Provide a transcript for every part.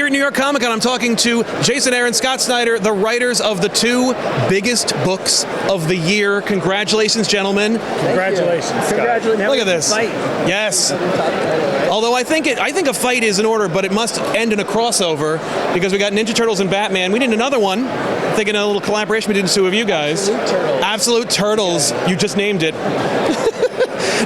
at New York Comic Con. I'm talking to Jason Aaron, Scott Snyder, the writers of the two biggest books of the year. Congratulations, gentlemen. Congratulations, Scott. Look at this. Fight. Yes. Although I think a fight is in order, but it must end in a crossover because we got Ninja Turtles and Batman. We need another one. I'm thinking a little collaboration between the two of you guys. Absolute Turtles. You just named it.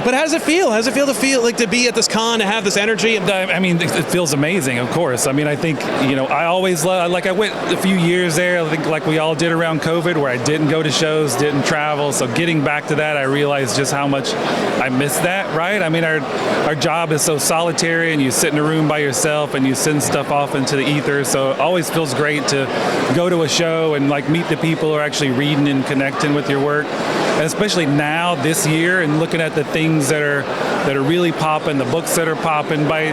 But how does it feel? How does it feel to be at this con, to have this energy? I mean, it feels amazing, of course. I mean, I think, I always I went a few years there, I think like we all did around COVID, where I didn't go to shows, didn't travel. So getting back to that, I realized just how much I missed that, right? I mean, our job is so solitary, and you sit in a room by yourself and you send stuff off into the ether. So it always feels great to go to a show and meet the people who are actually reading and connecting with your work. And especially now, this year, and looking at the things that are really popping, the books that are popping by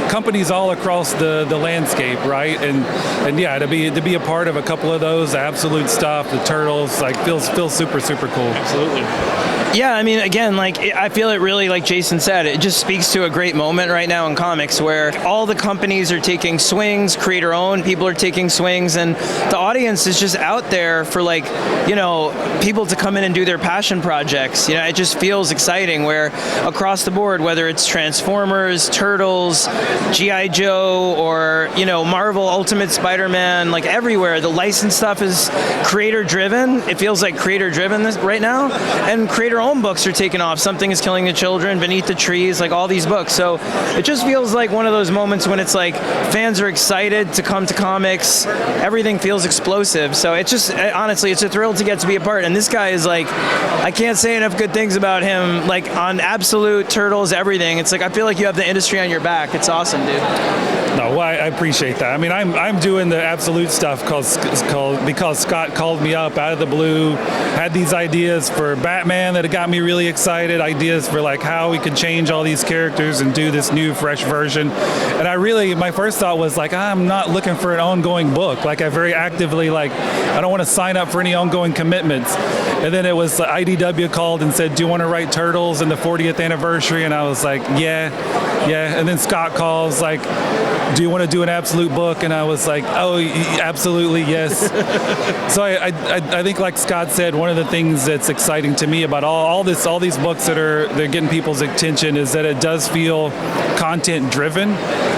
companies all across the landscape, right? And yeah, to be a part of a couple of those, the Absolute stuff, the Turtles, feels super cool. Absolutely. Yeah, I mean, again, I feel it really, like Jason said, it just speaks to a great moment right now in comics where all the companies are taking swings, creator-owned people are taking swings, and the audience is just out there for people to come in and do their passion projects. It just feels exciting where across the board, whether it's Transformers, Turtles, G.I. Joe, or, Marvel Ultimate Spider-Man, everywhere, the licensed stuff is creator-driven. It feels like creator-driven right now, and creator-owned books are taking off. Something is Killing the Children, Beneath the Trees, all these books. So it just feels like one of those moments when it's fans are excited to come to comics. Everything feels explosive. So it's just, honestly, it's a thrill to get to be a part. And this guy is I can't say enough good things about him, on Absolute, Turtles, everything. It's I feel like you have the industry on your back. It's awesome, dude. No, well, I appreciate that. I mean, I'm doing the Absolute stuff because Scott called me up out of the blue, had these ideas for Batman that got me really excited, ideas for how we could change all these characters and do this new, fresh version. And my first thought was I'm not looking for an ongoing book. I very actively, I don't want to sign up for any ongoing commitments. And then it was IDW called and said, do you want to write Turtles in the 40th anniversary? And I was like, yeah. And then Scott calls, do you want to do an Absolute book? And I was like, oh, absolutely, yes. So I think, like Scott said, one of the things that's exciting to me about all these books they're getting people's attention is that it does feel content driven,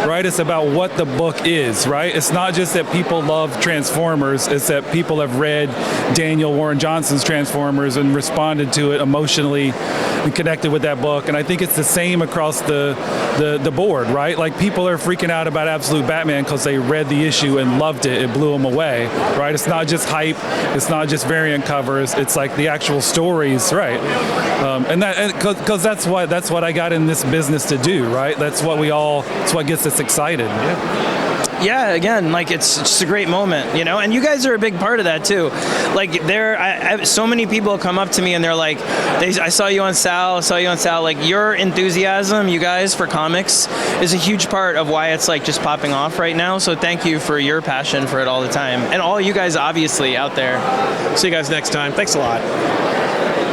right? It's about what the book is, right? It's not just that people love Transformers, it's that people have read Daniel Warren Johnson's Transformers and responded to it emotionally and connected with that book. And I think it's the same across the board, right? People are freaking out about Absolute Batman because they read the issue and loved it. It blew them away, right? It's not just hype. It's not just variant covers. It's the actual stories, right? Because that's what I got in this business to do, right? That's what gets us excited. Yeah, again, it's just a great moment, and you guys are a big part of that too. So many people come up to me and they're like, I saw you on Sal, your enthusiasm, you guys, for comics is a huge part of why it's just popping off right now. So thank you for your passion for it all the time. And all you guys obviously out there. See you guys next time. Thanks a lot.